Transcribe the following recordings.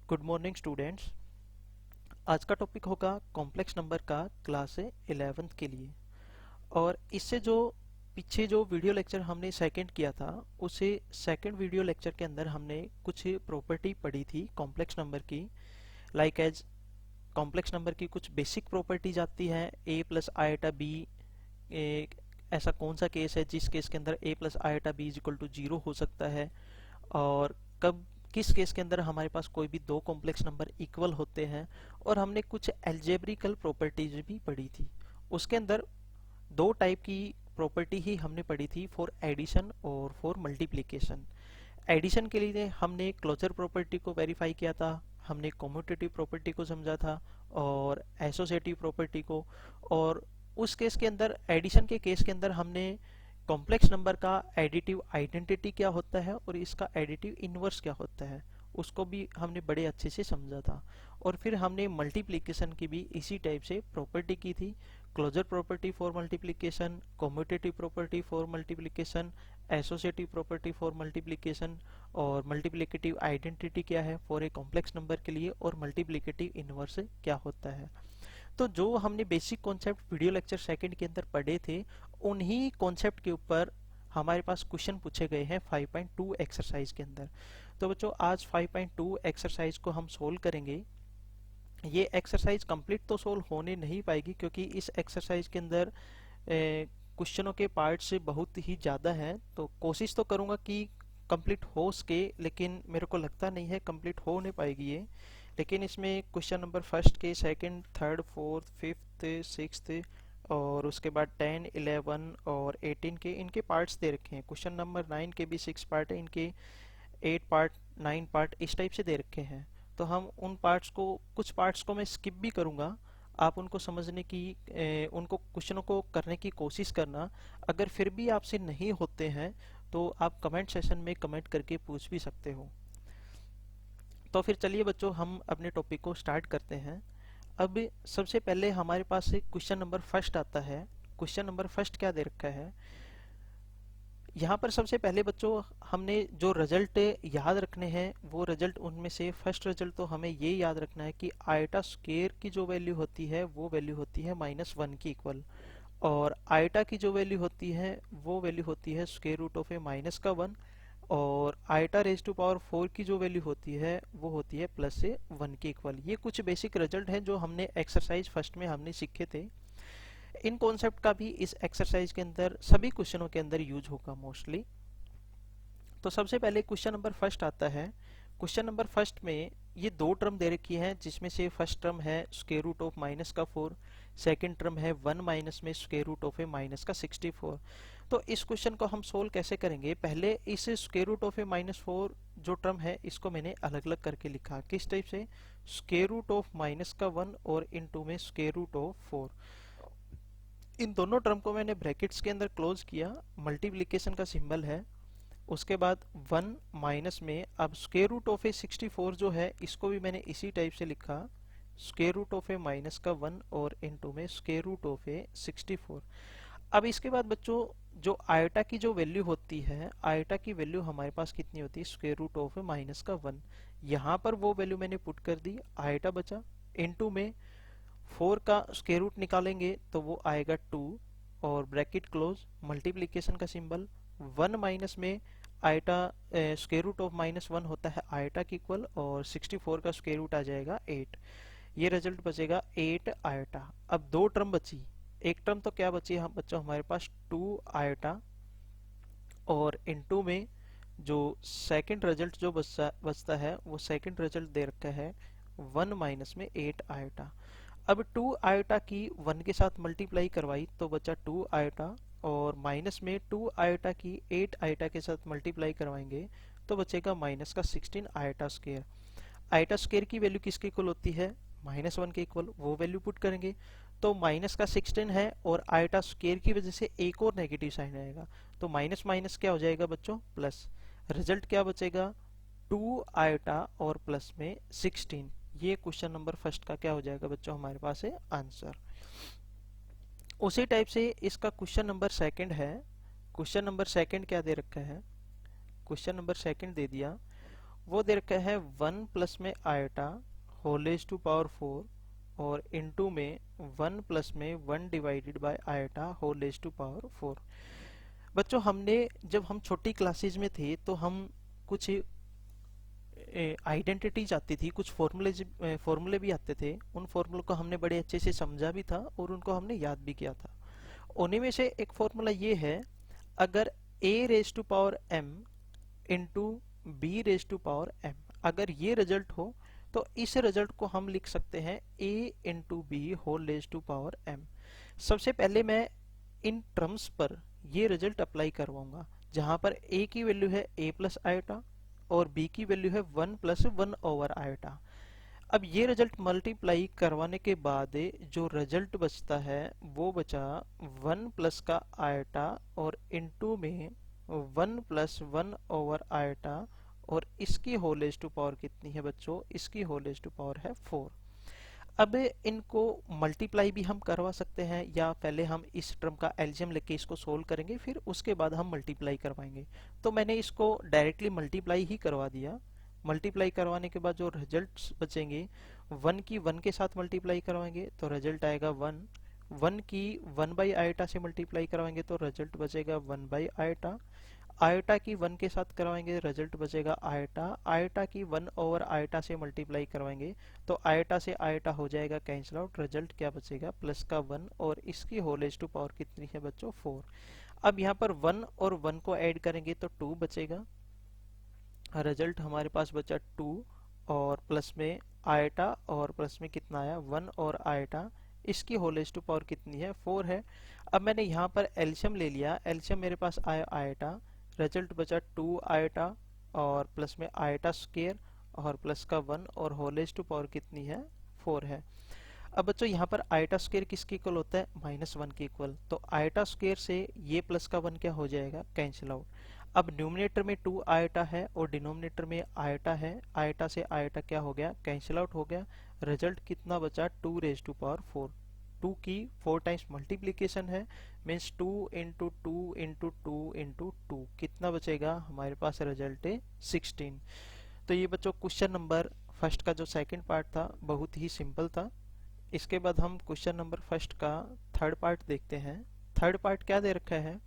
Good morning students. आज का topic होगा कॉम्प्लेक्स नंबर का क्लास 11th के लिए। और इससे जो पीछे जो वीडियो लेक्चर हमने सेकंड किया था, उसे सेकंड वीडियो लेक्चर के अंदर हमने कुछ प्रॉपर्टी पढ़ी थी कॉम्प्लेक्स नंबर की। लाइक एज कॉम्प्लेक्स नंबर की कुछ बेसिक प्रॉपर्टीज आती हैं, a प्लस आईटा बी। ऐसा कौन सा केस है जिस केस के अंदर a plus iota B is equal to 0 हो सकता है, और कब किस केस के अंदर हमारे पास कोई भी दो कॉम्प्लेक्स नंबर इक्वल होते हैं। और हमने कुछ एल्जेब्रिकल प्रॉपर्टीज भी पढ़ी थी। उसके अंदर दो टाइप की प्रॉपर्टी ही हमने पढ़ी थी, फॉर एडिशन और फॉर मल्टीप्लिकेशन। एडिशन के लिए हमने क्लोजर प्रॉपर्टी को वेरीफाई किया था, हमने कम्यूटेटिव प्रॉपर्टी को समझा था और एसोसिएटिव प्रॉपर्टी को। और उस केस के अंदर, एडिशन के केस के अंदर, हमने कॉम्प्लेक्स नंबर का एडिटिव आइडेंटिटी क्या होता है और इसका एडिटिव इनवर्स क्या होता है, उसको भी हमने बड़े अच्छे से समझा था। और फिर हमने मल्टीप्लिकेशन की भी इसी टाइप से प्रॉपर्टी की थी, closure property for multiplication, commutative property for multiplication, associative property for multiplication, और मल्टीप्लिकेटिव आइडेंटिटी क्या है फॉर ए कॉम्प्लेक्स नंबर के लिए, और मल्टीप्लिकेटिव इनवर्स क्या होता है। तो जो हमने basic concept video lecture second के अंदर पढ़े थे, उन्हीं कॉन्सेप्ट के ऊपर हमारे पास क्वेश्चन पूछे गए हैं 5.2 एक्सरसाइज के अंदर। तो बच्चों, आज 5.2 एक्सरसाइज को हम सोल्व करेंगे। ये एक्सरसाइज कंप्लीट तो सोल्व होने नहीं पाएगी, क्योंकि इस एक्सरसाइज के अंदर क्वेश्चनों के पार्ट्स बहुत ही ज़्यादा हैं। तो कोशिश तो करूँगा कि कंप्लीट हो सके, लेकिन मेरे को लगता नहीं है कंप्लीट हो नहीं पाएगी ये। लेकिन इसमें क्वेश्चन नंबर फर्स्ट के, second, third, fourth, fifth, sixth, और उसके बाद 10, 11 और 18 के इनके पार्ट्स दे रखे हैं। क्वेश्चन नंबर 9 के भी 6 पार्ट है, इनके 8 पार्ट, 9 पार्ट इस टाइप से दे रखे हैं। तो हम उन पार्ट्स को, कुछ पार्ट्स को मैं स्किप भी करूंगा। आप उनको समझने की, उनको क्वेश्चनों को करने की कोशिश करना। अगर फिर भी आपसे नहीं होते हैं तो आप कमेंट सेशन में कमेंट करके पूछ भी सकते हो। तो फिर चलिए बच्चों, हम अपने टॉपिक को स्टार्ट करते हैं। अब सबसे पहले हमारे पास एक क्वेश्चन नंबर फर्स्ट आता है। क्वेश्चन नंबर फर्स्ट क्या दे रखा है यहाँ पर? सबसे पहले बच्चों, हमने जो रिजल्ट याद रखने हैं, वो रिजल्ट, उनमें से फर्स्ट रिजल्ट तो हमें ये याद रखना है कि आयटा स्क्वायर की जो वैल्यू होती है वो वैल्यू होती है -1 की इक्वल, और आयटा की जो वैल्यू होती है वो वैल्यू होती है square root of A minus का 1, और आयटा रेज टू पावर 4 की जो वैल्यू होती है वो होती है प्लस से 1 के इक्वल। ये कुछ बेसिक रिजल्ट हैं जो हमने एक्सरसाइज फर्स्ट में हमने सीखे थे। इन कॉन्सेप्ट का भी इस एक्सरसाइज के अंदर सभी क्वेश्चनों के अंदर यूज होगा मोस्टली। तो सबसे पहले क्वेश्चन नंबर फर्स्ट आता है। क्वेश्चन नंबर फर्स्ट में ये दो टर्म दे रखी है, जिसमें से फर्स्ट टर्म है स्क्वायर रूट ऑफ माइनस का 4, सेकंड टर्म है 1 माइनस में square root of A minus का 64। तो इस क्वेश्चन को हम सोल्व कैसे करेंगे? पहले इस स्क्वायर रूट ऑफ ए -4 जो टर्म है, इसको मैंने अलग अलग करके लिखा। किस टाइप से? स्क्वायर रूट ऑफ माइनस का 1 और इनटू में स्क्वायर रूट ऑफ 4। इन दोनों टर्म को मैंने ब्रैकेट्स के अंदर क्लोज किया, मल्टीप्लिकेशन का सिंबल है। उसके बाद 1 माइनस में, अब स्क्वायर रूट ऑफ ए 64 जो है, इसको भी मैंने इसी टाइप से लिखा, square root of A minus का 1 और इनटू में स्क्वायर रूट ऑफ ए 64। अब इसके बाद बच्चों, जो आयटा की जो वैल्यू होती है, आयटा की वैल्यू हमारे पास कितनी होती है? Square root of A minus का 1। यहाँ पर वो वैल्यू मैंने पुट कर दी, आयटा बचा। इनटू में 4 का स्क्वायर रूट निकालेंगे तो वो आएगा 2, और ब्रैकेट क्लोज, मल्टीप्लिकेशन का सिंबल। 1 माइनस में आयटा, स्क्वायर रूट ऑफ -1 होता है आयटा की इक्वल, और 64 का स्क्वायर रूट आ जाएगा 8। ये रिजल्ट बचेगा 8 आयटा। अब दो टर्म बची। एक टर्म तो क्या बची हम बच्चों हमारे पास? 2 आयटा, और इनटू में जो सेकंड रिजल्ट जो बचता है, वो सेकंड रिजल्ट दे रखा है 1 माइनस में 8 आयटा। अब 2 आयटा की 1 के साथ मल्टीप्लाई करवाई तो बचा 2 आयटा, और माइनस में 2 आयटा की 8 आयटा के साथ मल्टीप्लाई करवाएंगे तो बचेगा माइनस का 16 आयटा स्क्वायर। आयटा स्क्वायर की वैल्यू किसके इक्वल होती है? -1 के इक्वल। वो वैल्यू पुट करेंगे तो माइनस का 16 है, और आयटा स्क्वायर की वजह से एक और नेगेटिव साइन आएगा, तो माइनस माइनस क्या हो जाएगा बच्चों? प्लस। रिजल्ट क्या बचेगा? 2 आयटा और प्लस में 16। ये क्वेश्चन नंबर फर्स्ट का क्या हो जाएगा बच्चों? हमारे पास है आंसर। उसी टाइप से इसका क्वेश्चन नंबर सेकंड है। क्वेश्चन नंबर सेकंड क्या दे रखा है? क्वेश्चन नंबर सेकंड दे दिया, वो दे रखा है 1 प्लस में iota whole raise to power 4 और इनटू में 1 प्लस में 1 divided by iota whole raise to power 4। बच्चों हमने जब हम छोटी क्लासेज में थे तो हम कुछ आइडेंटिटीज आती थी, कुछ फॉर्मूले भी आते थे। उन फॉर्मूलों को हमने बड़े अच्छे से समझा भी था और उनको हमने याद भी किया था। उन्हीं में से एक फॉर्मूला ये है, अगर a raise to power m into B raise to power m, अगर ये रिजल्ट हो तो इस रिजल्ट को हम लिख सकते हैं a into B whole raise to power m। सबसे पहले मैं इन टर्म्स पर ये रिजल्ट अप्लाई करवाऊंगा, जहां पर a की वैल्यू है a प्लस आयोटा और b की वैल्यू है 1 प्लस 1 ओवर आयोटा। अब ये रिजल्ट मल्टीप्लाई करवाने के बाद जो रिजल्ट बचता है वो बचा 1 प्लस का आयोटा और इनटू में 1 प्लस 1 ओवर आयोटा, और इसकी होल रेज़ टू पावर कितनी है बच्चों, इसकी होल रेज़ टू पावर है 4। अब इनको मल्टीप्लाई भी हम करवा सकते हैं, या पहले हम इस टर्म का एलसीएम लेके इसको सोल्व करेंगे, फिर उसके बाद हम मल्टीप्लाई करवाएंगे। तो मैंने इसको डायरेक्टली मल्टीप्लाई ही करवा दिया। मल्टीप्लाई करवाने के बाद जो रिजल्ट्स बचेंगे 1 की 1 के साथ मल्टीप्लाई करवाएंगे तो रिजल्ट आएगा 1। 1 की 1 बाई आयोटा से मल्टीप्लाई करवाएंगे तो रिजल्ट बचेगा 1 बाई आयोटा। आयोटा की 1 के साथ करवाएंगे रिजल्ट बचेगा आयोटा। आयोटा की 1 ओवर आयोटा से मल्टीप्लाई करवाएंगे तो आयोटा से आयोटा हो जाएगा कैंसिल आउट, रिजल्ट क्या बचेगा प्लस का 1, और इसकी होल रेज़ टू पावर कितनी है बच्चों 4। अब यहाँ पर 1 और 1 को ऐड करेंगे तो 2 बचेगा, रिजल्ट हमारे पास बचा 2 और प्लस में आयोटा और प्लस में कितना आया 1 और आयोटा, इसकी होल रेज़ टू पावर कितनी है 4 है। अब मैंने यहाँ पर एलसीएम ले लिया, एलसीएम मेरे पास आया आयोटा, रिजल्ट बचा 2 आयोटा और प्लस में आयोटा स्क्वायर और प्लस का 1, और होल रेज़ टू पावर कितनी है 4 है। अब बच्चों यहाँ पर आयोटा स्क्वायर किसके इक्वल होता है -1 के इक्वल, तो आयोटा स्क्वायर से ये प्लस का 1 क्या हो जाएगा कैंसिल आउट। अब न्यूमिनेटर में 2 आयोटा है और डिनोमिनेटर में आयोटा है, आयोटा से आयोटा क्या हो गया कैंसिल आउट हो गया। रिजल्ट कितना बचा 2 रेज़ टू पावर 4। 2 की 4 टाइम्स मल्टीप्लीकेशन है, मीन्स 2 इंटू 2 इंटू 2 इंटू 2, कितना बचेगा हमारे पास रिजल्ट है 16। तो ये बच्चों क्वेश्चन नंबर फर्स्ट का जो सेकंड पार्ट था बहुत ही सिंपल था। इसके बाद हम क्वेश्चन नंबर फर्स्ट का थर्ड पार्ट देखते हैं। थर्ड पार्ट क्या दे रखा है,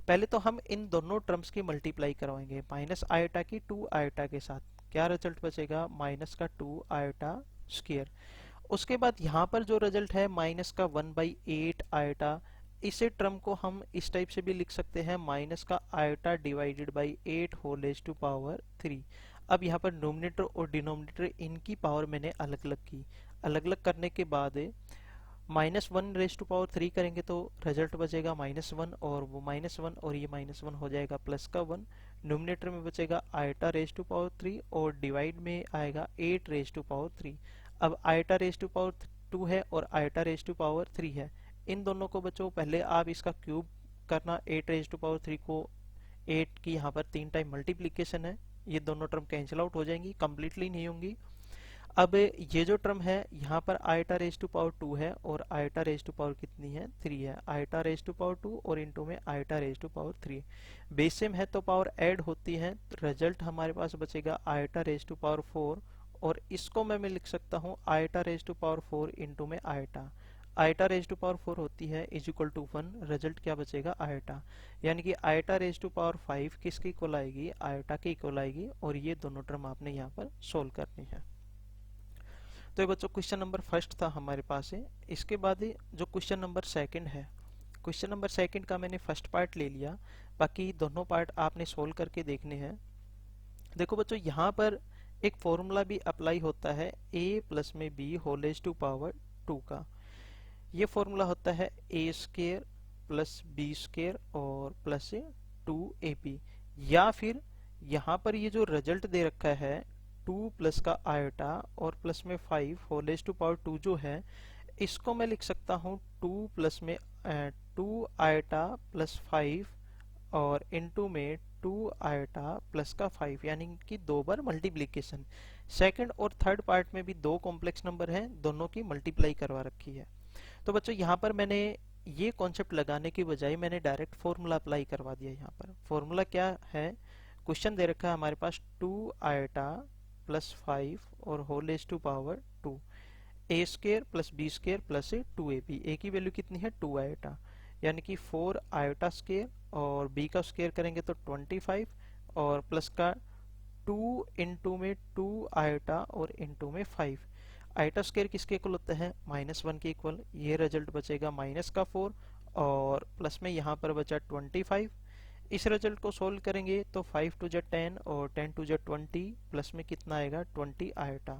पहले तो हम इन दोनों टर्म्स की मल्टीप्लाई करवाएंगे, माइनस आयोटा की 2 आयोटा के साथ, क्या रिजल्ट बचेगा माइनस का 2 आयोटा स्क्वायर। उसके बाद यहाँ पर जो रिजल्ट है माइनस का 1/8 आयोटा, इसे टर्म को हम इस टाइप से भी लिख सकते हैं माइनस का iota divided by 8 whole raise to power 3। अब यहाँ पर नोमिनेटर और डिनोमिनेटर इनकी पावर मैंने अलग अलग की, अलग अलग करने के बाद -1 रेज़ टू पावर 3 करेंगे तो रिजल्ट बचेगा -1, और वो -1 और ये -1 हो जाएगा प्लस का 1। नोमिनेटर में बचेगा आयोटा रेज़ टू पावर 3 और डिवाइड में आएगा 8 रेज़ टू पावर 3। अब आयोटा रेज़ टू पावर 2 है और आयोटा रेज़ टू पावर 3 है, इन दोनों को बच्चों पहले आप इसका क्यूब करना, 8 रेज़ टू पावर 3 को 8 की यहाँ पर 3 टाइम मल्टीप्लीकेशन है, ये दोनों टर्म कैंसिल आउट हो जाएंगी, कंप्लीटली नहीं होंगी। अब ये जो टर्म है यहाँ पर आयोटा रेज़ टू पावर 2 है और आयोटा रेज़ टू पावर कितनी है 3 है, आयोटा रेज़ टू पावर 2 और इनटू में iota raise to power 3, base same है तो पावर ऐड होती है, रिजल्ट हमारे पास बचेगा आयोटा रेज़ टू पावर 4, और इसको मैं लिख सकता हूँ iota raise to power 4 into में iota. Iota raise to power 4 होती है इज इक्वल टू 1, रिजल्ट क्या बचेगा आयोटा, यानी कि आयोटा रेज़ टू पावर 5 किसकी इक्वल आएगी आयोटा की इक्वल आएगी, और ये दोनों टर्म आपने यहाँ पर सोल्व करनी है। तो ये बच्चों क्वेश्चन नंबर फर्स्ट था हमारे पास है। इसके बाद जो क्वेश्चन नंबर सेकंड है, क्वेश्चन नंबर सेकंड का मैंने फर्स्ट पार्ट ले लिया, बाकी दोनों पार्ट आपने सोल्व करके देखने हैं। देखो बच्चों यहाँ पर एक फॉर्मूला भी अप्लाई होता है a प्लस में b whole raise to power 2 का। ये फॉर्मूला होता है a square plus b square और प्लस 2ab, या फिर यहाँ पर ये जो रिजल्ट दे रखा है 2 प्लस का आयोटा और प्लस में 5 होल रेज़ टू पावर 2 जो है, इसको मैं लिख सकता हूँ 2 प्लस में 2 आयोटा प्लस 5 और इनटू में 2 आयोटा प्लस का 5, यानी कि 2 बार मल्टीप्लीकेशन। सेकंड और थर्ड पार्ट में भी 2 कॉम्प्लेक्स नंबर हैं, दोनों की मल्टीप्लाई करवा रखी है। तो बच्चों यहाँ पर मैंने ये कॉन्सेप्ट लगाने की बजाय मैंने डायरेक्ट फॉर्मूला अप्लाई करवा दिया। यहाँ पर फॉर्मूला क्या है, क्वेश्चन दे रखा है हमारे पास 2 आयोटा प्लस 5 और whole raise to power 2, A square plus B square plus 2ab। A की वैल्यू कितनी है 2 आयोटा, यानी कि 4 आयोटा स्केयर, और बी का स्केयर करेंगे तो 25, और प्लस का 2 इंटू में 2 आयोटा और इंटू में 5। आयोटा स्केयर किसके इक्वल होता है -1 के इक्वल। ये रिजल्ट बचेगा माइनस का 4 और प्लस में यहाँ पर बचा 25। इस रिजल्ट को सोल्व करेंगे तो 5 टू जा 10 और 10 टू जा 20, प्लस में कितना आएगा 20 आयोटा।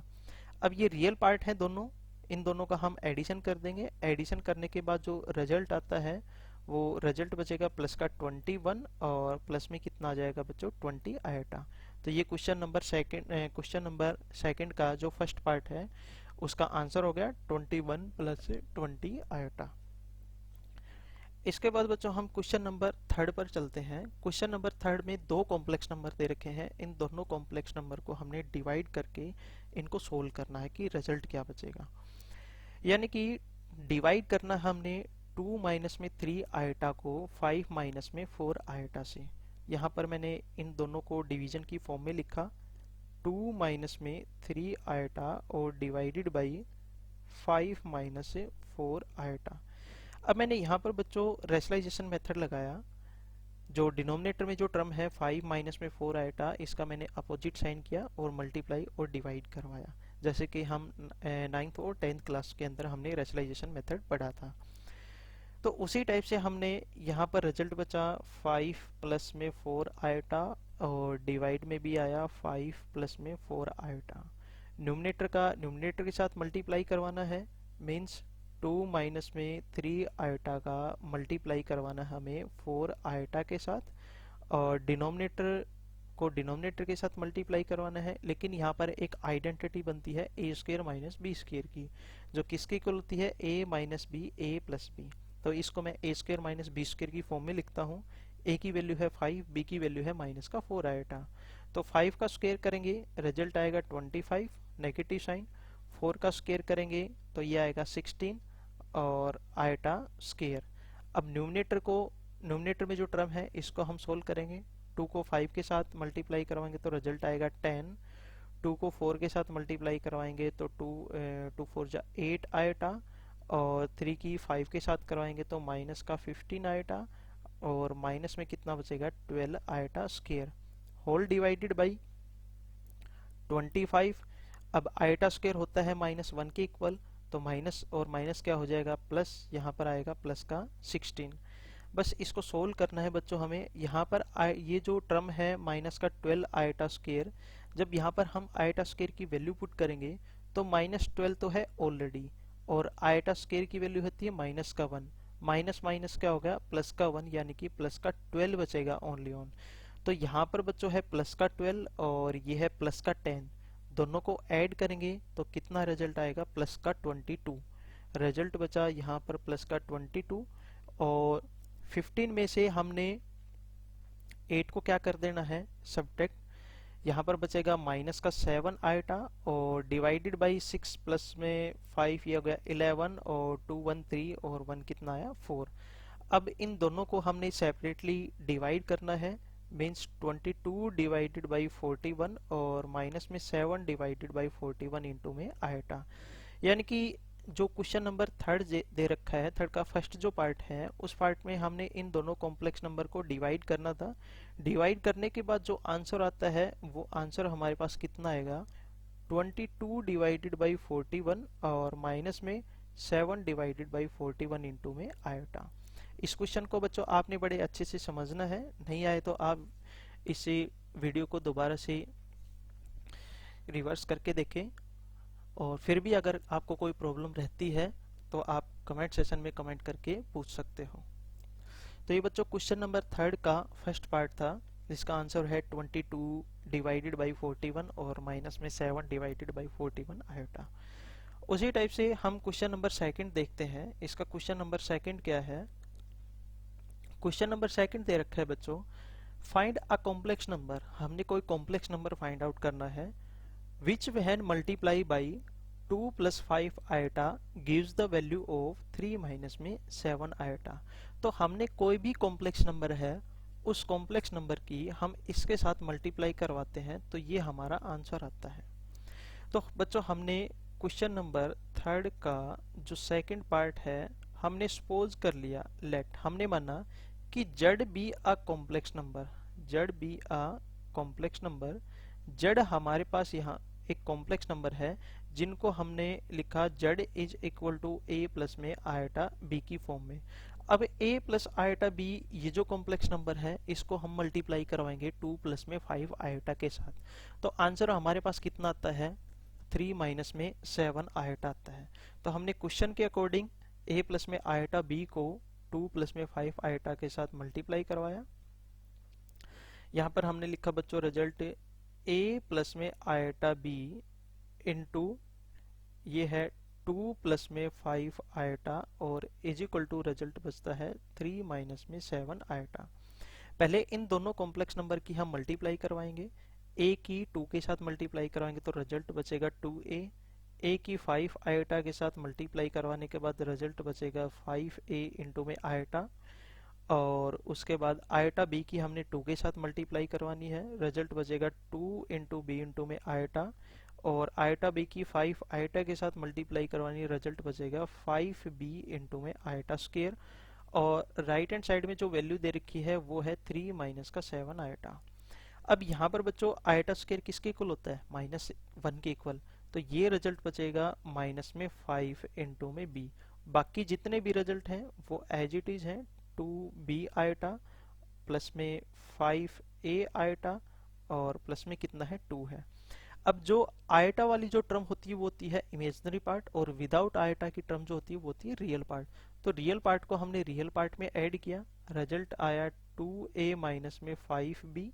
अब ये रियल पार्ट है दोनों, इन दोनों का हम एडिशन कर देंगे। एडिशन करने के बाद जो रिजल्ट आता है वो रिजल्ट बचेगा प्लस का 21 और प्लस में कितना आ जाएगा बच्चों 20 आयोटा। तो ये क्वेश्चन नंबर सेकंड का जो फर्स्ट पार्ट है उसका आंसर हो गया 21 प्लस 20 आयोटा। इसके बाद बच्चों हम क्वेश्चन नंबर थर्ड पर चलते हैं। क्वेश्चन नंबर थर्ड में दो कॉम्प्लेक्स नंबर दे रखे हैं। इन दोनों कॉम्प्लेक्स नंबर को हमने डिवाइड करके इनको सोल्व करना है कि रिजल्ट क्या बचेगा। यानी कि डिवाइड करना हमने 2 माइनस में 3 आयोटा को 5 माइनस में 4 आयोटा से। यहाँ पर मैंने इन दोनों को डिवीजन की फॉर्म में लिखा, 2 माइनस में 3 आयोटा और डिवाइडेड बाई 5 माइनस 4 आयोटा। अब मैंने यहाँ पर बच्चों रेशनलाइजेशन मेथड लगाया। जो डिनोमिनेटर में जो टर्म है 5 माइनस में 4 आयोटा, इसका मैंने अपोजिट साइन किया और मल्टीप्लाई और डिवाइड करवाया, जैसे कि हम 9th और 10th क्लास के अंदर हमने रेशनलाइजेशन मेथड पढ़ा था। तो उसी टाइप से हमने यहाँ पर रिजल्ट बचा 5 प्लस में 4 आयोटा और डिवाइड में भी आया 5 प्लस में 4 आयोटा। न्यूमरेटर के साथ मल्टीप्लाई करवाना है, मीन्स 2 माइनस में 3 आयोटा का मल्टीप्लाई करवाना है हमें 4 आयोटा के साथ, और डिनोमिनेटर को डिनोमिनेटर के साथ मल्टीप्लाई करवाना है। लेकिन यहाँ पर एक आइडेंटिटी बनती है ए स्क्वेयर माइनस बी स्क्वेयर की, जो किसकी इक्वल होती है ए minus B, A plus B. तो इसको मैं ए स्क्वेयर माइनस बी स्क्वेयर की फॉर्म में लिखता हूँ। ए की वैल्यू है 5, बी की वैल्यू है माइनस का 4 आयोटा। तो 5 का स्क्वेयर करेंगे रिजल्ट आएगा 25 नेगेटिव साइन, 4 का स्क्वेयर करेंगे तो ये आएगा 16 और आयोटा स्क्वेयर। अब न्यूमरेटर में जो टर्म है इसको हम सोल्व करेंगे। 2 को 5 के साथ मल्टीप्लाई करवाएंगे तो रिजल्ट आएगा 10, 2 को 4 के साथ मल्टीप्लाई करवाएंगे तो 2 4 जा 8 आयोटा, और 3 की 5 के साथ करवाएंगे तो माइनस का 15 आयोटा, और माइनस में कितना बचेगा 12 iota square, whole divided by 25। अब आयोटा स्क्वेयर होता है -1 के इक्वल, तो माइनस और माइनस क्या हो जाएगा प्लस, यहाँ पर आएगा प्लस का 16। बस इसको सोल्व करना है बच्चों हमें। यहाँ पर ये जो टर्म है माइनस का 12 आयोटा स्क्वेयर, जब यहाँ पर हम आयोटा स्क्वेयर की वैल्यू पुट करेंगे तो -12 तो है ऑलरेडी, और आयोटा स्क्वेयर की वैल्यू होती है माइनस का 1, माइनस माइनस क्या होगा प्लस का 1, यानी कि प्लस का 12 बचेगा ओनली ऑन। तो यहाँ पर बच्चों है प्लस का 12 और ये है प्लस का 10, दोनों को ऐड करेंगे तो कितना रिजल्ट आएगा प्लस का 22। रिजल्ट बचा यहाँ पर प्लस का 22, और 15 में से हमने 8 को क्या कर देना है सब्ट्रैक्ट। यहाँ पर बचेगा माइनस का 7 आयोटा और डिवाइडेड बाई 6 प्लस में 5, ये हो गया 11, और 2 1 3 और 1 कितना आया 4। अब इन दोनों को हमने सेपरेटली डिवाइड करना है, मीन्स 22 डिवाइडेड बाई 41 और माइनस में 7 डिवाइडेड बाई 41 इंटू में आयोटा। यानी कि जो क्वेश्चन नंबर थर्ड दे रखा है, थर्ड का फर्स्ट जो पार्ट है, उस पार्ट में हमने इन दोनों कॉम्प्लेक्स नंबर को डिवाइड करना था। डिवाइड करने के बाद जो आंसर आता है वो आंसर हमारे पास कितना आएगा 22 डिवाइडेड बाई 41 और माइनस में 7 डिवाइडेड बाई 41 इंटू में आयोटा। इस क्वेश्चन को बच्चों आपने बड़े अच्छे से समझना है, नहीं आए तो आप इसी वीडियो को दोबारा से रिवर्स करके देखें, और फिर भी अगर आपको कोई प्रॉब्लम रहती है तो आप कमेंट सेशन में कमेंट करके पूछ सकते हो। तो ये बच्चों क्वेश्चन नंबर थर्ड का फर्स्ट पार्ट था, जिसका आंसर है 22 डिवाइडेड बाई 41 और माइनस में 7 डिवाइडेड बाई 41 आयोटा। उसी टाइप से हम क्वेश्चन नंबर सेकंड देखते हैं। इसका क्वेश्चन नंबर सेकंड क्या है। क्वेश्चन नंबर सेकंड दे रखा है बच्चों, फाइंड अ कॉम्प्लेक्स नंबर। हमने कोई कॉम्प्लेक्स नंबर फाइंड आउट करना है, which when multiply by 2 plus 5 iota gives the value of 3 minus में 7 iota। तो हमने कोई भी कॉम्प्लेक्स नंबर है उस कॉम्प्लेक्स नंबर की हम इसके साथ मल्टीप्लाई करवाते हैं तो ये हमारा आंसर आता है। तो बच्चों हमने क्वेश्चन नंबर थर्ड का जो सेकंड पार्ट है हमने सपोज कर लिया, लेट हमने माना कि Z be a complex number, Z be a complex number, Z हमारे पास यहाँ एक कॉम्प्लेक्स नंबर है जिनको हमने लिखा Z is equal to A plus में आयटा बी की फॉर्म में। अब a प्लस आयटा बी ये जो कॉम्प्लेक्स नंबर है इसको हम मल्टीप्लाई करवाएंगे 2 प्लस में 5 आयटा के साथ। तो आंसर हमारे पास कितना आता है, 3 माइनस में 7 आयटा आता है। तो हमने क्वेश्चन के अकॉर्डिंग a प्लस में आयटा b को 2 प्लस में 5 आयटा के साथ मल्टीप्लाई करवाया। यहाँ पर हमने लिखा बच्चों रिजल्ट a प्लस में आयटा b इंटू ये है 2 प्लस में 5 आयटा और इज इक्वल टू रिजल्ट बचता है 3 माइनस में 7 आयटा। पहले इन दोनों कॉम्प्लेक्स नंबर की हम मल्टीप्लाई करवाएंगे। a की 2 के साथ मल्टीप्लाई करवाएंगे तो रिजल्ट बचेगा 2a। a की 5 आयटा के साथ मल्टीप्लाई करवाने के बाद रिजल्ट बचेगा 5a इंटू में आयटा, और उसके बाद आयटा b की हमने 2 के साथ मल्टीप्लाई करवानी है, रिजल्ट बचेगा 2 इंटू बी इंटू में आयटा, और आयटा b की 5 आयटा के साथ मल्टीप्लाई करवानी है, रिजल्ट बचेगा 5b इंटू में आयटा स्क्वायर। और राइट हैंड साइड में जो वैल्यू दे रखी है वो है 3 माइनस का 7 आयटा। अब यहाँ पर बच्चों आयटा स्क्वायर किसके इक्वल होता है, -1 के इक्वल, तो ये रिजल्ट बचेगा माइनस में 5 इंटू में b। बाकी जितने भी रिजल्ट हैं वो एज इट इज हैं, 2b आयटा प्लस में 5a आयटा और प्लस में कितना है 2 है। अब जो आयटा वाली जो टर्म होती है वो होती है इमेजिनरी पार्ट, और विदाउट आयटा की टर्म जो होती है वो होती है रियल पार्ट। तो रियल पार्ट को हमने रियल पार्ट में ऐड किया, रिजल्ट आया 2a माइनस में 5b,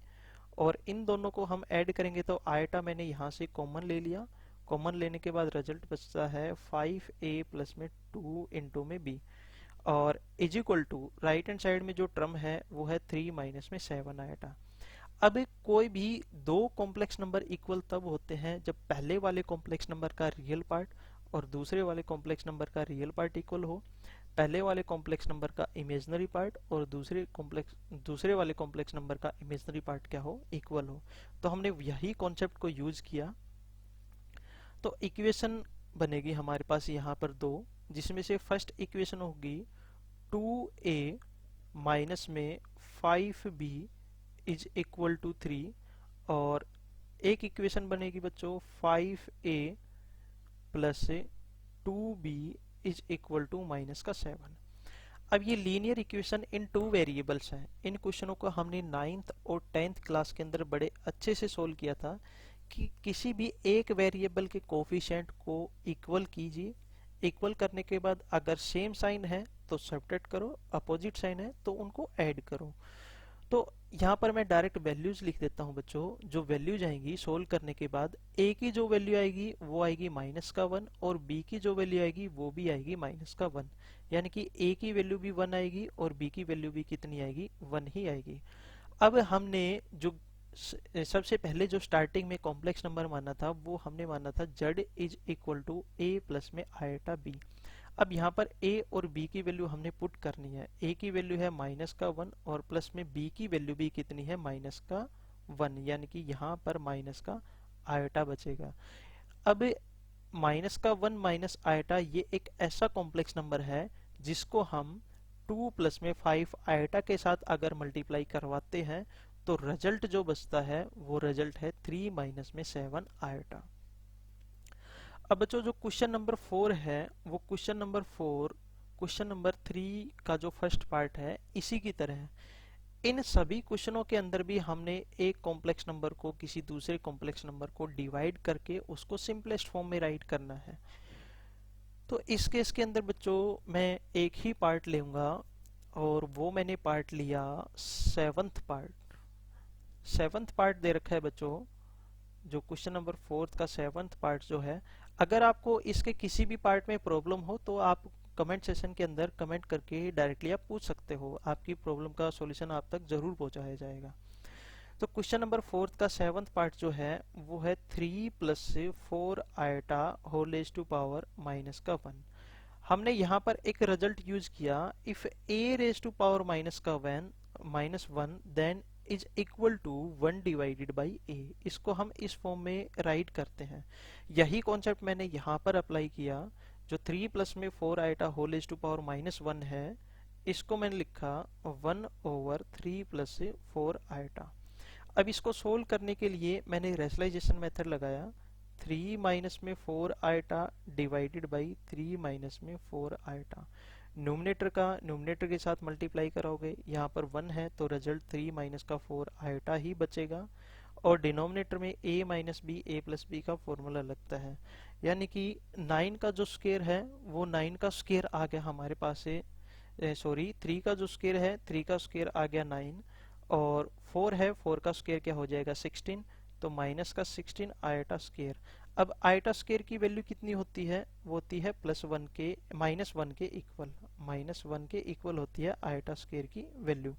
और इन दोनों को हम ऐड करेंगे तो आयटा मैंने यहाँ से कॉमन ले लिया, कॉमन लेने के बाद रिजल्ट बचता है 5a प्लस में 2 इंटू में b, और is equal to right hand side में जो टर्म है वो है 3 माइनस में 7 आयटा। अब कोई भी दो कॉम्प्लेक्स नंबर इक्वल तब होते हैं जब पहले वाले कॉम्प्लेक्स नंबर का रियल पार्ट और दूसरे वाले कॉम्प्लेक्स नंबर का रियल पार्ट इक्वल हो, पहले वाले कॉम्प्लेक्स नंबर का इमेजिनरी पार्ट और दूसरे वाले कॉम्प्लेक्स नंबर का इमेजिनरी पार्ट क्या हो, इक्वल हो। तो हमने यही कॉन्सेप्ट को यूज किया। तो इक्वेशन बनेगी हमारे पास यहाँ पर दो, जिसमें से फर्स्ट इक्वेशन होगी 2a माइनस में 5b इज इक्वल टू 3, और एक इक्वेशन बनेगी बच्चों 5a plus 2b is equal to minus का 7। अब ये लीनियर इक्वेशन इन 2 वेरिएबल्स हैं। इन क्वेश्चनों को हमने 9th और 10th क्लास के अंदर बड़े अच्छे से सोल्व किया था कि किसी भी एक वेरिएबल के कोफिशिएंट को इक्वल कीजिए, इक्वल करने के बाद अगर सेम साइन है तो सब्ट्रैक्ट करो, अपोजिट साइन है तो उनको ऐड करो। तो यहाँ पर मैं डायरेक्ट वैल्यूज लिख देता हूँ बच्चों। जो वैल्यूज आएंगी सोल्व करने के बाद, a की जो वैल्यू आएगी वो आएगी -1, और b की जो वैल्यू आएगी वो भी आएगी -1, यानी कि a की वैल्यू भी 1 आएगी और b की वैल्यू भी कितनी आएगी, 1 ही आएगी। अब हमने जो सबसे पहले जो स्टार्टिंग में कॉम्प्लेक्स नंबर माना था वो हमने माना था z is equal to a plus में आयटा b। अब यहाँ पर a और b की वैल्यू हमने पुट करनी है। a की वैल्यू है -1 और प्लस में b की वैल्यू भी कितनी है, -1, यानी कि यहाँ पर माइनस का आयटा बचेगा। अब -1 माइनस आयटा ये एक ऐसा कॉम्प्लेक्स नंबर है जिसको हम 2 प्लस में 5 आयटा के साथ अगर मल्टीप्लाई करवाते हैं तो रिजल्ट जो बचता है वो रिजल्ट है 3 माइनस में 7 आयटा। अब बच्चों जो क्वेश्चन नंबर 4 है वो क्वेश्चन नंबर 4 क्वेश्चन नंबर 3 का जो फर्स्ट पार्ट है इसी की तरह है। इन सभी क्वेश्चनों के अंदर भी हमने एक कॉम्प्लेक्स नंबर को किसी दूसरे कॉम्प्लेक्स नंबर को डिवाइड करके उसको सिंपलेस्ट फॉर्म में राइट करना है। तो इस केस के अंदर बच्चों मैं एक ही पार्ट लूंगा और वो मैंने पार्ट लिया 7th पार्ट। 7th पार्ट दे रखा है बच्चों, जो क्वेश्चन नंबर 4 का 7th पार्ट जो है। अगर आपको इसके किसी भी पार्ट में प्रॉब्लम हो तो आप कमेंट सेशन के अंदर कमेंट करके डायरेक्टली आप पूछ सकते हो, आपकी प्रॉब्लम का सॉल्यूशन आप तक जरूर पहुंचाया जाएगा। तो क्वेश्चन नंबर 4 का 7th पार्ट जो है वो है 3 plus 4 iota whole raise to power -1। हमने यहाँ पर एक रिजल्ट यूज किया, if a raise to power -1 -1 then is equal to 1 divided by a. इसको हम इस फॉर्म में राइट करते हैं। यही कॉन्सेप्ट मैंने यहाँ पर अप्लाई किया। जो 3 प्लस में 4 iota whole is to power -1 है, इसको मैंने लिखा 1/3 प्लस 4 आइटा। अब इसको सोल्व करने के लिए मैंने रेशनलाइजेशन मेथड लगाया। 3 माइनस में 4 आइटा डिवाइडेड बाई 3 माइनस में 4 आइटा। न्यूमरेटर का न्यूमरेटर के साथ मल्टीप्लाई कराओगे, यहाँ पर 1 है तो रिजल्ट 3 माइनस का 4 आइटा ही बचेगा। और डिनोमिनेटर में a minus B A plus B का फॉर्मूला लगता है। यानी कि 9 का जो स्क्वायर है वो 9 का स्क्वायर आ गया हमारे पास से, सॉरी 3 का जो स्क्वायर है 3 का स्क्वायर आ गया 9, और 4 है 4 का स्क्वायर क्या हो जाएगा 16, तो माइनस का 16 आइटा स्क्वायर। अब आइटा स्क्वायर की वैल्यू कितनी होती है, वो होती है +1 के -1 के इक्वल, -1 के इक्वल होती है आइटा स्क्वायर की वैल्यू।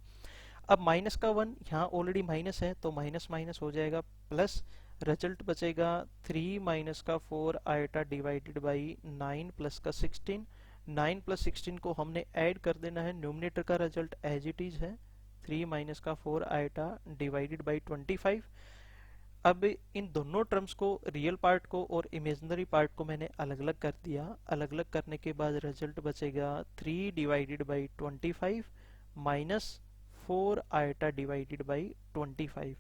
अब माइनस का 1 यहाँ ऑलरेडी माइनस है तो माइनस माइनस हो जाएगा प्लस, रिजल्ट बचेगा 3 माइनस का 4 आइटा डिवाइडेड बाई 9 प्लस का 16। 9 प्लस 16 को हमने ऐड कर देना है, न्यूमरेटर का रिजल्ट एज इट इज है 3 माइनस का 4 आइटा डिवाइडेड बाई 25। अब इन दोनों टर्म्स को, रियल पार्ट को और इमेजिनरी पार्ट को मैंने अलग अलग कर दिया। अलग अलग करने के बाद रिजल्ट बचेगा 3 divided by 25 minus 4 iota divided by 25।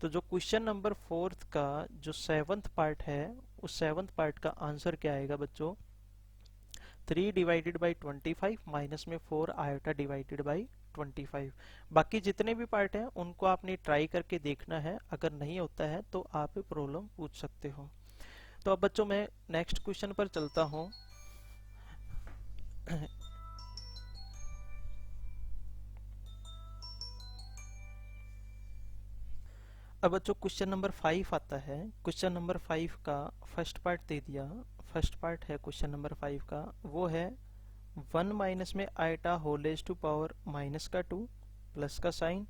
तो जो क्वेश्चन नंबर 4 का जो 7th पार्ट है, उस 7th पार्ट का आंसर क्या आएगा बच्चों, 3 डिवाइडेड बाई 25 माइनस में 4 आयोटा डिवाइडेड बाई 25। बाकी जितने भी पार्ट हैं उनको आपने ट्राई करके देखना है, अगर नहीं होता है तो आप प्रॉब्लम पूछ सकते हो। तो अब बच्चों मैं नेक्स्ट क्वेश्चन पर चलता हूँ। अब बच्चों क्वेश्चन नंबर 5 आता है। क्वेश्चन नंबर 5 का फर्स्ट पार्ट दे दिया। फर्स्ट पार्ट है क्वेश्चन नंबर 5 का, वो है 1 माइनस में iota whole raise to power minus का 2 प्लस का साइन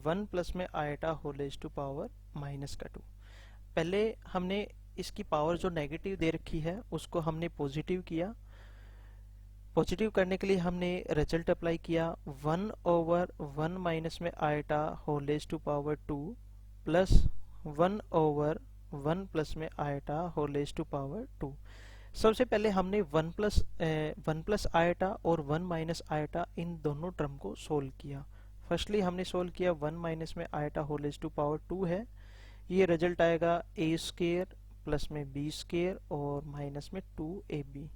1 प्लस में iota whole raise to power minus का 2। पहले हमने इसकी पावर जो नेगेटिव दे रखी है उसको हमने पॉजिटिव किया। पॉजिटिव करने के लिए हमने रिजल्ट अप्लाई किया 1/1 माइनस में iota whole raise to power 2 plus 1/1 plus में iota whole raise to power 2। सबसे पहले हमने 1 प्लस आइटा और 1 माइनस आइटा इन दोनों टर्म को सोल्व किया। फर्स्टली हमने सोल्व किया 1 माइनस में iota whole raise to power 2 है, ये रिजल्ट आएगा a स्क्वायर प्लस में b स्क्वायर और माइनस में 2ab।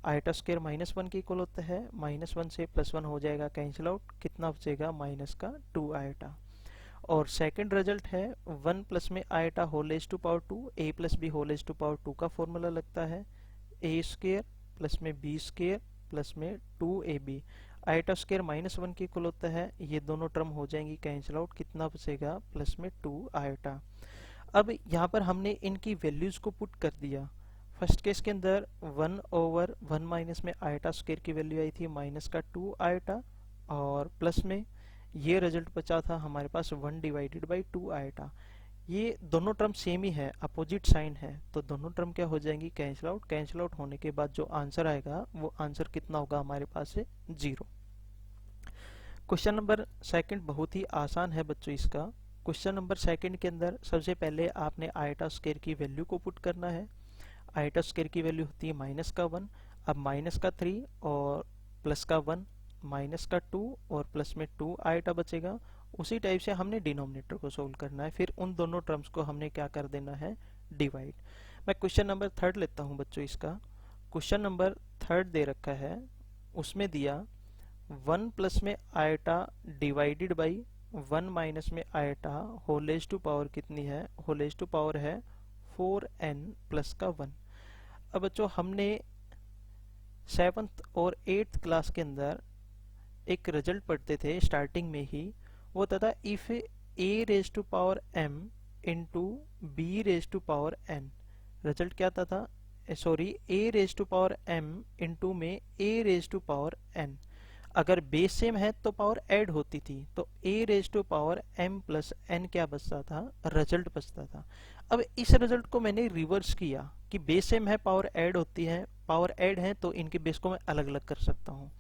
आइटा स्क्वायर -1 के इक्वल होता है, -1 से +1 हो जाएगा कैंसिल आउट, कितना बचेगा माइनस का 2 आइटा। और सेकंड रिजल्ट है 1 प्लस में iota whole raise to power 2 a plus b whole raise to power 2 का फॉर्मूला लगता है a स्क्वायर प्लस में b स्क्वायर प्लस में 2ab। आइटा स्क्वायर -1 के इक्वल होता है, ये दोनों टर्म हो जाएंगी कैंसिल आउट, कितना बचेगा प्लस में 2 आइटा। अब यहाँ पर हमने इनकी वैल्यूज को पुट कर दिया। फर्स्ट केस के अंदर 1/1 माइनस में आइटा स्क्वायर की वैल्यू आई थी माइनस का 2 आइटा, और प्लस में ये रिजल्ट बचा था हमारे पास 1 डिवाइडेड बाई 2 आइटा। ये दोनों टर्म सेम ही है, अपोजिट साइन है, तो दोनों टर्म क्या हो जाएंगी कैंसिल आउट। कैंसिल आउट होने के बाद जो आंसर आएगा वो आंसर कितना होगा हमारे पास से 0। क्वेश्चन नंबर सेकंड बहुत ही आसान है बच्चों इसका। क्वेश्चन नंबर सेकंड के अंदर सबसे पहले आपने आइटा स्क्वायर की वैल्यू को पुट करना है। आइटा स्क्वायर की वैल्यू होती है माइनस का 1, अब माइनस का 3 और प्लस का 1, माइनस का 2 और प्लस में 2 आइटा बचेगा। उसी टाइप से हमने डिनोमिनेटर को सोल्व करना है, फिर उन दोनों टर्म्स को हमने क्या कर देना है डिवाइड। मैं क्वेश्चन नंबर 3 लेता हूं बच्चों इसका। क्वेश्चन नंबर 3 दे रखा है, उसमें दिया 1 प्लस में आइटा डिवाइडेड बाई 1 माइनस में iota whole raise to power कितनी है, होल रेज़ टू पावर है 4n प्लस का 1। अब बच्चों हमने 7th और 8th क्लास के अंदर एक रिजल्ट पढ़ते थे स्टार्टिंग में ही, वो होता था if a raise to power m into b raise to power n। Result क्या आता था, sorry a raise to power m into में a raise to power n। अगर बेस सेम है तो पावर ऐड होती थी, तो a raise to power m plus n क्या बचता था, रिजल्ट बचता था। अब इस रिजल्ट को मैंने रिवर्स किया कि बेस सेम है पावर ऐड होती है, पावर ऐड है तो इनके बेस को मैं अलग अलग कर सकता हूँ।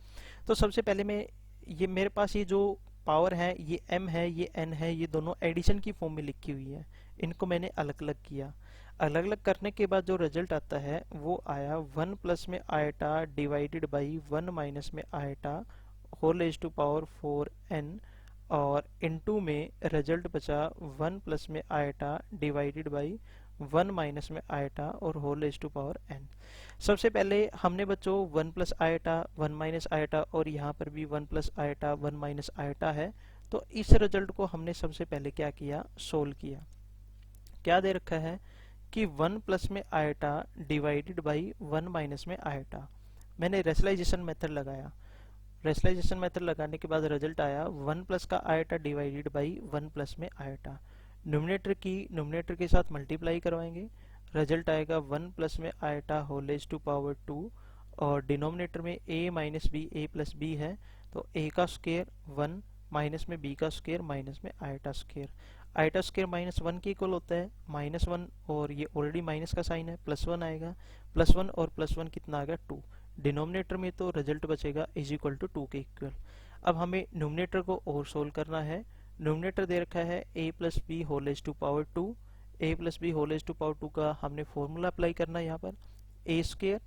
तो सबसे पहले मैं ये मेरे पास ये जो पावर है ये m है, ये n है, ये दोनों एडिशन की फॉर्म में लिखी हुई है। इनको मैंने अलग अलग किया। अलग अलग करने के बाद जो रिजल्ट आता है वो आया 1 प्लस में आयटा डिवाइडेड बाई 1 माइनस में iota whole raise to power 4n, और इनटू में रिजल्ट बचा 1 प्लस में आयटा डिवाइडेड बाई 1 माइनस में आयटा और whole raise to power n। सबसे पहले हमने बच्चों 1 प्लस आयटा 1 माइनस आयटा और यहाँ पर भी 1 प्लस आयटा 1 माइनस आयटा है, तो इस रिजल्ट को हमने सबसे पहले क्या किया, सोल्व किया। क्या दे रखा है कि 1 प्लस में आयटा डिवाइडेड बाई 1 माइनस में आयटा। मैंने रेशनलाइजेशन मेथड लगाया। रेशनलाइजेशन मेथड लगाने के बाद रिजल्ट आया 1 प्लस का आयटा डिवाइडेड बाई 1 प्लस में आयटा। न्यूमरेटर के साथ मल्टीप्लाई करवाएंगे, रिजल्ट आएगा 1 प्लस में iota whole raise to power 2, और डिनोमिनेटर में a minus b a plus b है, तो a का स्क्वायर 1 माइनस में b का स्क्वायर माइनस में eta square. Eta square minus 1 के इक्वल होता है -1, और ये ऑलरेडी माइनस का साइन है, +1 आएगा। +1 और +1 कितना आ गया, 2। डिनोमिनेटर में तो रिजल्ट बचेगा इज इक्वल टू 2 के इक्वल। अब हमें न्यूमरेटर को और सोल्व करना है। न्यूमरेटर दे रखा है a plus b whole raise to power 2। a plus b whole raise to power 2 का हमने फॉर्मूला अप्लाई करना है यहाँ पर। a स्क्वायर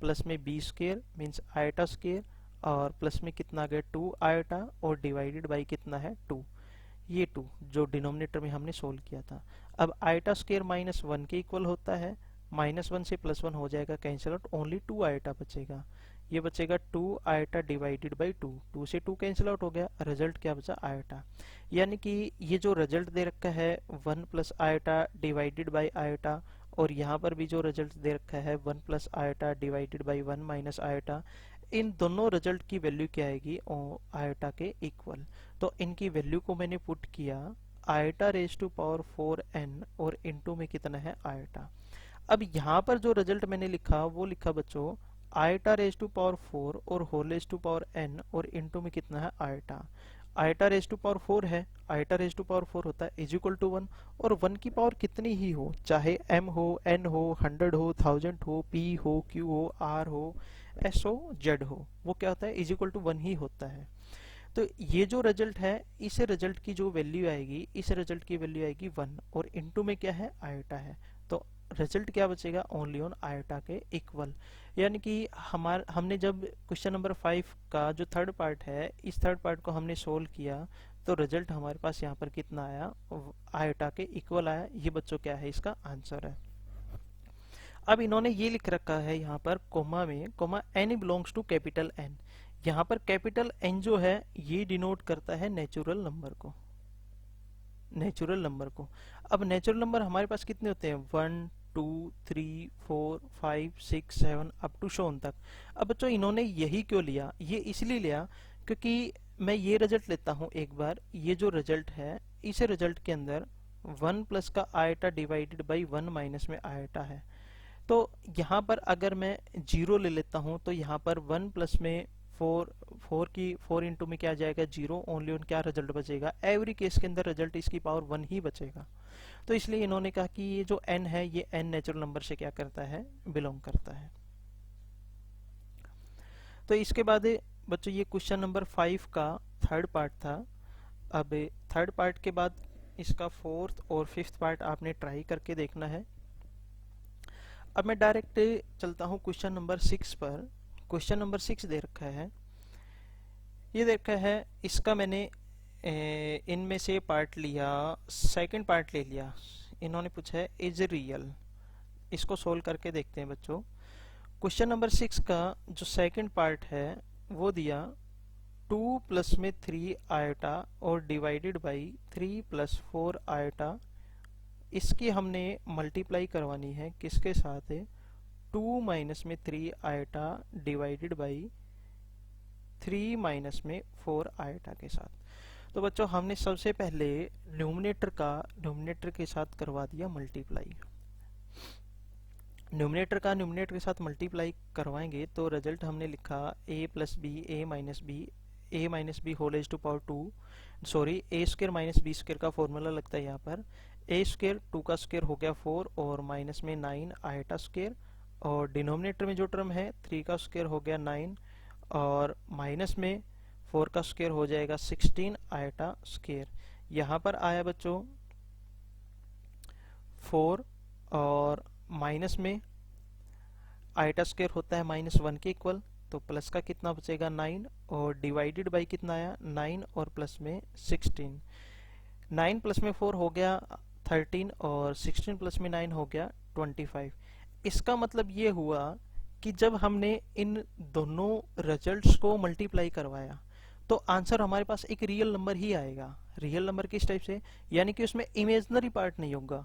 प्लस में b square means eta square, और प्लस में कितना आ गया 2 आयटा, और डिवाइडेड बाई कितना है 2, ये 2 जो डिनोमिनेटर में हमने सोल्व किया था। अब आयटा स्क्वायर -1 के इक्वल होता है, -1 से +1 हो जाएगा कैंसिल आउट, ओनली 2 आयटा बचेगा। ये बचेगा 2 आयटा डिवाइडेड बाई 2, 2 से 2 कैंसिल आउट हो गया, रिजल्ट क्या बचा, आयटा। यानी कि ये जो रिजल्ट दे रखा है 1 plus iota divided by eta, और यहाँ पर भी जो रिजल्ट दे रखा है 1 plus iota divided by 1 minus iota, इन दोनों रिजल्ट की वैल्यू क्या आएगी, आयटा के इक्वल। तो इनकी वैल्यू को मैंने पुट किया eta raise to power 4n, और इनटू में कितना है आयटा। अब यहाँ पर जो रिजल्ट मैंने लिखा वो लिखा बच्चों आयटा रेज़ टू पावर 4 और whole raise to power n, और इनटू में कितना है iota. Iota raise to power 4 है, आयटा रेज़ टू पावर 4 होता है इज इक्वल टू 1, और 1 की पावर कितनी ही हो, चाहे m हो, n हो, 100 हो, 1000 हो, p हो, q हो, r हो, s हो, z हो, वो क्या होता है इज इक्वल टू 1 ही होता है। तो ये जो रिजल्ट है, इस रिजल्ट की जो वैल्यू आएगी, इस रिजल्ट की वैल्यू आएगी 1, और इनटू में क्या है आयटा है, तो रिजल्ट क्या बचेगा, ओनली ऑन आयटा के इक्वल। यानी कि हमने जब क्वेश्चन नंबर 5 का जो थर्ड पार्ट है, इस थर्ड पार्ट को हमने सोल्व किया, तो रिजल्ट हमारे पास यहाँ पर कितना आया, आयटा के इक्वल आया। ये बच्चों क्या है, इसका आंसर है। अब इन्होंने ये लिख रखा है यहाँ पर कोमा में, comma n belongs to capital N। यहाँ पर कैपिटल N जो है ये डिनोट करता है नेचुरल नंबर को, नेचुरल नंबर को। अब नेचुरल नंबर हमारे पास कितने होते हैं, 1 2 3 4 5 6 7 अप टू शोन तक। अब बच्चों इन्होंने यही क्यों लिया, ये इसलिए लिया क्योंकि मैं ये रिजल्ट लेता हूँ एक बार, ये जो रिजल्ट है इस रिजल्ट के अंदर 1 प्लस का आयटा डिवाइडेड बाई 1 माइनस में आयटा है। तो यहाँ पर अगर मैं 0 ले लेता हूँ तो यहाँ पर 1 प्लस में 4 इंटू में क्या आ जाएगा 0, ओनली ऑन क्या रिजल्ट बचेगा, एवरी केस के अंदर रिजल्ट इसकी पावर 1 ही बचेगा। तो इसलिए इन्होंने कहा कि ये जो n है ये n नेचुरल नंबर से क्या करता है, बिलोंग करता है। तो इसके बाद बच्चों ये क्वेश्चन नंबर 5 का थर्ड पार्ट था। अब थर्ड पार्ट के बाद इसका फोर्थ और फिफ्थ पार्ट आपने ट्राई करके देखना है। अब मैं डायरेक्ट चलता हूँ क्वेश्चन नंबर 6 पर। क्वेश्चन नंबर 6 दे रखा है, ये दे रखा है, इसका मैंने इनमें से पार्ट लिया, सेकंड पार्ट ले लिया। इन्होंने पूछा है इज रियल, इसको सोल्व करके देखते हैं बच्चों। क्वेश्चन नंबर 6 का जो सेकंड पार्ट है वो दिया 2 प्लस में 3 आयटा और डिवाइडेड बाई 3 प्लस 4 आयटा। इसकी हमने मल्टीप्लाई करवानी है किसके साथ है, 2 माइनस में 3 आयटा डिवाइडेड बाई 3 माइनस में 4 आयटा के साथ। तो बच्चों हमने सबसे पहले न्यूमरेटर के साथ करवा दिया मल्टीप्लाई। न्यूमरेटर का न्यूमरेटर के साथ मल्टीप्लाई करवाएंगे तो रिजल्ट हमने लिखा a plus b a minus b whole raise to power 2, sorry a square minus b square का फॉर्मूला लगता है यहाँ पर। a स्क्वायर 2 का स्क्वायर हो गया 4 और माइनस में 9 आयटा स्क्वायर, और डिनोमिनेटर में जो टर्म है 3 का स्क्वायर हो गया 9 और माइनस में 4 का स्क्वायर हो जाएगा 16 आयटा स्क्वायर। यहाँ पर आया बच्चों 4 और माइनस में आयटा स्क्वायर होता है -1 के इक्वल, तो प्लस का कितना बचेगा 9 और डिवाइडेड बाई कितना आया 9 और प्लस में 16। 9 प्लस में 4 हो गया 13 और 16 प्लस में 9 हो गया 25। इसका मतलब ये हुआ कि जब हमने इन दोनों रिजल्ट्स को मल्टीप्लाई करवाया तो आंसर हमारे पास एक रियल नंबर ही आएगा। रियल नंबर किस टाइप से, यानी कि उसमें इमेजिनरी पार्ट नहीं होगा।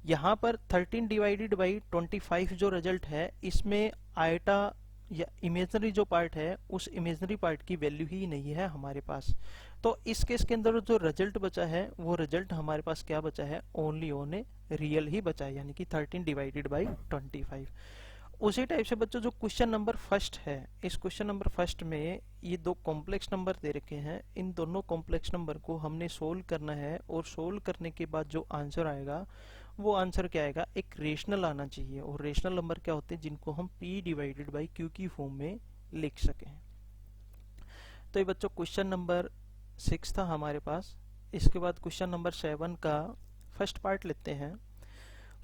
यहाँ पर 13 डिवाइडेड बाई 25 जो रिजल्ट है, इसमें आयटा या इमेजिनरी जो पार्ट है उस इमेजिनरी पार्ट की वैल्यू ही नहीं है हमारे पास। तो इस केस के अंदर जो रिजल्ट बचा है वो रिजल्ट हमारे पास क्या बचा है, ओनली ओन रियल ही बचा है, यानी कि 13 डिवाइडेड बाई 25। उसी टाइप से बच्चों जो क्वेश्चन नंबर फर्स्ट है, इस क्वेश्चन नंबर फर्स्ट में ये दो कॉम्प्लेक्स नंबर दे रखे हैं। इन दोनों कॉम्प्लेक्स नंबर को हमने सोल्व करना है और सोल्व करने के बाद जो आंसर आएगा वो आंसर क्या आएगा, एक रेशनल आना चाहिए। और रेशनल नंबर क्या होते हैं, जिनको हम p डिवाइडेड बाई q की फॉर्म में लिख सकें। तो ये बच्चों क्वेश्चन नंबर 6 था हमारे पास। इसके बाद क्वेश्चन नंबर 7 का फर्स्ट पार्ट लेते हैं।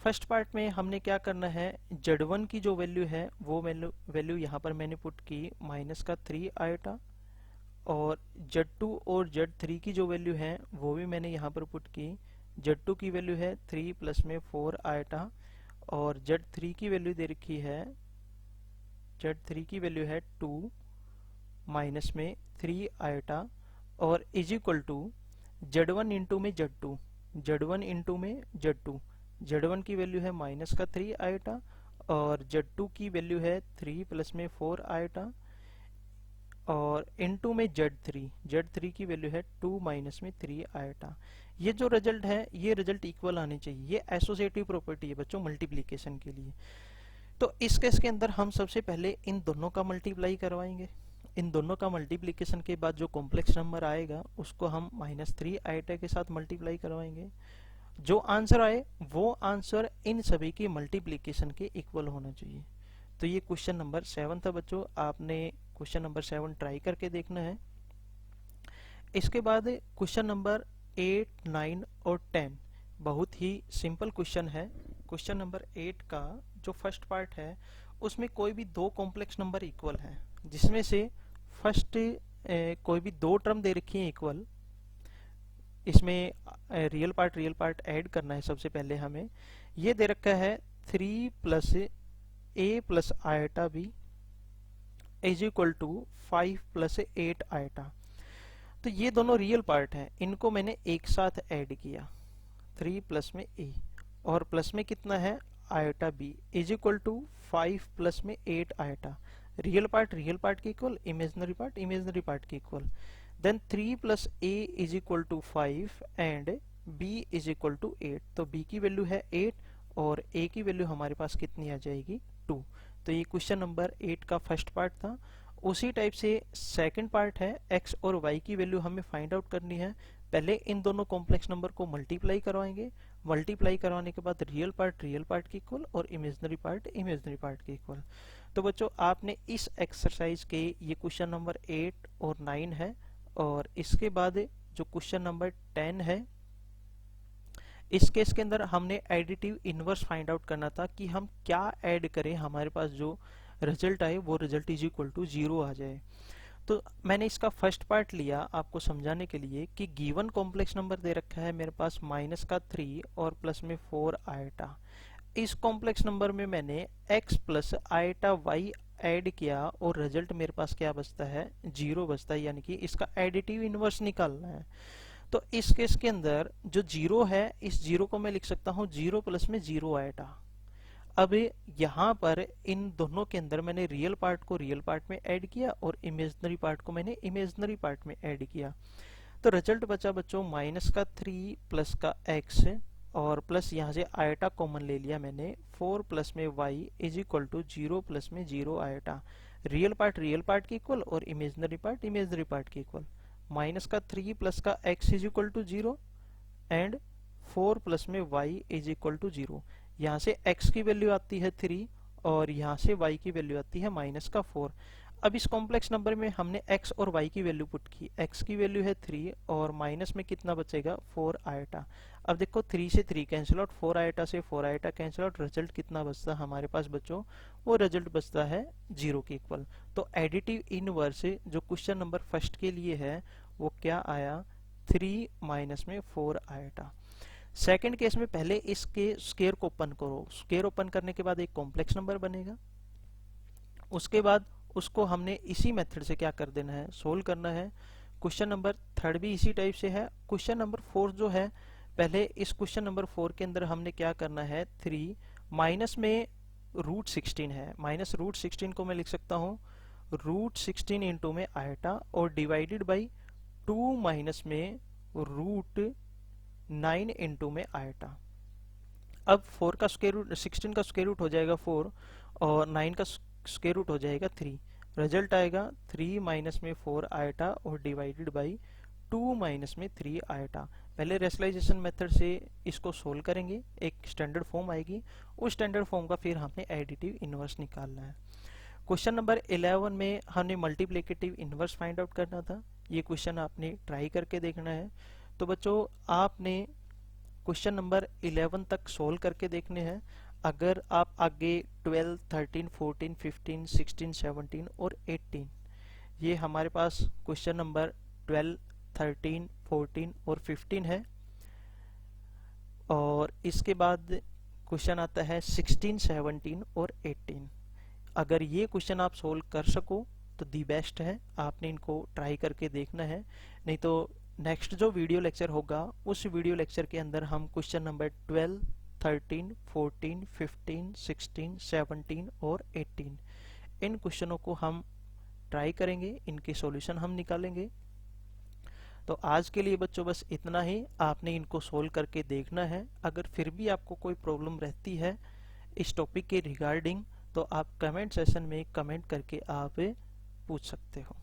फर्स्ट पार्ट में हमने क्या करना है, Z1 की जो वैल्यू है वो वैल्यू यहाँ पर मैंने पुट की -3 आयटा, और Z2 और Z3 की जो वैल्यू है वो भी मैंने यहाँ पर पुट की। Z2 की वैल्यू है 3 प्लस में 4 आयटा, और Z3 की वैल्यू दे रखी है, Z3 की वैल्यू है 2 माइनस में 3 आयटा, और is equal to Z1 into में Z2, Z1 इंटू में Z2। Z1 की वैल्यू है -3 आयटा और Z2 की वैल्यू है 3 प्लस में 4 आयटा, और इनटू में Z3 की वैल्यू है 2 माइनस में 3 आयटा। ये जो रिजल्ट है ये रिजल्ट इक्वल आने चाहिए। ये एसोसिएटिव प्रॉपर्टी है बच्चों मल्टीप्लिकेशन के लिए। तो इस केस के अंदर हम सबसे पहले इन दोनों का मल्टीप्लाई करवाएंगे। इन दोनों का मल्टीप्लिकेशन के बाद जो कॉम्प्लेक्स नंबर आएगा उसको हम -3 आयटा के साथ मल्टीप्लाई करवाएंगे। जो आंसर आए वो आंसर इन सभी की मल्टीप्लिकेशन के इक्वल होना चाहिए। तो ये क्वेश्चन नंबर 7 था बच्चों, आपने क्वेश्चन नंबर 7 ट्राई करके देखना है। इसके बाद क्वेश्चन नंबर 8, 9 और 10 बहुत ही सिंपल क्वेश्चन है। क्वेश्चन नंबर 8 का जो फर्स्ट पार्ट है उसमें कोई भी दो कॉम्प्लेक्स नंबर इक्वल है, जिसमें से फर्स्ट कोई भी दो टर्म दे रखी है इक्वल। इसमें रियल पार्ट ऐड करना है। सबसे पहले हमें ये दे रखा है 3 plus a plus iota b is equal to 5 plus 8 iota. तो ये दोनों रियल पार्ट हैं, इनको मैंने एक साथ ऐड किया, 3 प्लस में a और प्लस में कितना है iota b is equal to 5 plus में 8 आयटा। रियल पार्ट के इक्वल, इमेजिनरी पार्ट के equal. Then 3 plus a is equal to 5 and b is equal to 8। तो b की वैल्यू है 8 और a की वैल्यू हमारे पास कितनी आ जाएगी 2। तो ये क्वेश्चन नंबर 8 का फर्स्ट पार्ट था। उसी टाइप से सेकंड पार्ट है, x और y की वैल्यू हमें फाइंड आउट करनी है। पहले इन दोनों कॉम्प्लेक्स नंबर को मल्टीप्लाई करवाएंगे, मल्टीप्लाई करवाने के बाद रियल पार्ट के इक्वल और इमेजिनरी पार्ट के इक्वल। तो बच्चों आपने इस एक्सरसाइज के ये क्वेश्चन नंबर 8 और 9 है, और इसके बाद जो क्वेश्चन नंबर 10 है, इस केस के अंदर हमने एडिटिव इनवर्स फाइंड आउट करना था कि हम क्या ऐड करें, हमारे पास जो रिजल्ट आए वो रिजल्ट इज इक्वल टू 0 आ जाए। तो मैंने इसका फर्स्ट पार्ट लिया आपको समझाने के लिए कि गिवन कॉम्प्लेक्स नंबर दे रखा है मेरे पास -3 और प्लस में 4 आयटा। इस कॉम्प्लेक्स नंबर में मैंने x plus eta y add किया और रिजल्ट मेरे पास क्या बचता है 0 बचता है, यानी कि इसका एडिटिव इनवर्स निकालना है। तो इस केस के अंदर जो 0 है, इस 0 को मैं लिख सकता हूँ 0 प्लस में 0 आयटा। अब यहाँ पर इन दोनों के अंदर मैंने रियल पार्ट को रियल पार्ट में ऐड किया और इमेजिनरी पार्ट को मैंने इमेजिनरी पार्ट में ऐड किया। तो रिजल्ट बचा बच्चों -3 प्लस का x और प्लस यहाँ से आयटा कॉमन ले लिया मैंने, 4 प्लस में y is equal to 0 plus में 0 आयटा। रियल पार्ट के इक्वल और इमेजिनरी पार्ट के इक्वल। -3 प्लस का x is equal to 0 and 4 plus में y इज इक्वल टू 0। यहाँ से x की वैल्यू आती है 3 और यहाँ से y की वैल्यू आती है -4। अब इस कॉम्प्लेक्स नंबर में हमने x और y की वैल्यू पुट की। x की वैल्यू है 3 और माइनस में कितना बचेगा 4 आयोटा। अब देखो 3 से 3 कैंसिल आउट, 4 आयोटा से 4 आयोटा कैंसिल आउट, रिजल्ट कितना बचता हमारे पास बच्चों, वो रिजल्ट बचता है 0 के इक्वल। तो एडिटिव इनवर्स जो क्वेश्चन नंबर फर्स्ट के लिए है वो क्या आया, 3 माइनस में 4 आयोटा। सेकेंड केस में पहले इसके स्क्वायर को ओपन करो, स्क्वायर ओपन करने के बाद एक कॉम्प्लेक्स नंबर बनेगा, उसके बाद उसको हमने इसी मेथड से क्या कर देना है, सोल्व करना है। क्वेश्चन नंबर थर्ड भी इसी टाइप से है। क्वेश्चन नंबर 4 जो है, पहले इस क्वेश्चन नंबर 4 के अंदर हमने क्या करना है, 3 माइनस में रूट 16 है, माइनस रूट 16 को मैं लिख सकता हूँ रूट 16 इंटू में आयटा और डिवाइडेड बाई 2 माइनस में रूट 9 इंटू में आयटा। अब 4 का स्क्वायर रूट, 16 का स्क्वायर रूट हो जाएगा 4 और 9 का स्क्वायर रूट हो जाएगा 3। रिजल्ट आएगा 3 माइनस में 4 आयटा और डिवाइडेड बाई 2 माइनस में 3 आयटा। पहले रेशनलाइजेशन मेथड से इसको सोल्व करेंगे, एक स्टैंडर्ड फॉर्म आएगी, उस स्टैंडर्ड फॉर्म का फिर हमें एडिटिव इनवर्स निकालना है। क्वेश्चन नंबर 11 में हमने मल्टीप्लिकेटिव इनवर्स फाइंड आउट करना था। ये क्वेश्चन आपने ट्राई करके देखना है। तो बच्चों आपने क्वेश्चन नंबर 11 तक सोल्व करके देखने हैं। अगर आप आगे 12, 13, 14, 15, 16, 17 और 18, ये हमारे पास क्वेश्चन नंबर 12, 13, 14 और 15 है, और इसके बाद क्वेश्चन आता है 16, 17 और 18। अगर ये क्वेश्चन आप सोल्व कर सको तो दी बेस्ट है, आपने इनको ट्राई करके देखना है। नहीं तो नेक्स्ट जो वीडियो लेक्चर होगा उस वीडियो लेक्चर के अंदर हम क्वेश्चन नंबर 12, 13, 14, 15, 16, 17 और 18 इन क्वेश्चनों को हम ट्राई करेंगे, इनके सॉल्यूशन हम निकालेंगे। तो आज के लिए बच्चों बस इतना ही, आपने इनको सोल्व करके देखना है। अगर फिर भी आपको कोई प्रॉब्लम रहती है इस टॉपिक के रिगार्डिंग तो आप कमेंट सेशन में कमेंट करके आप पूछ सकते हो।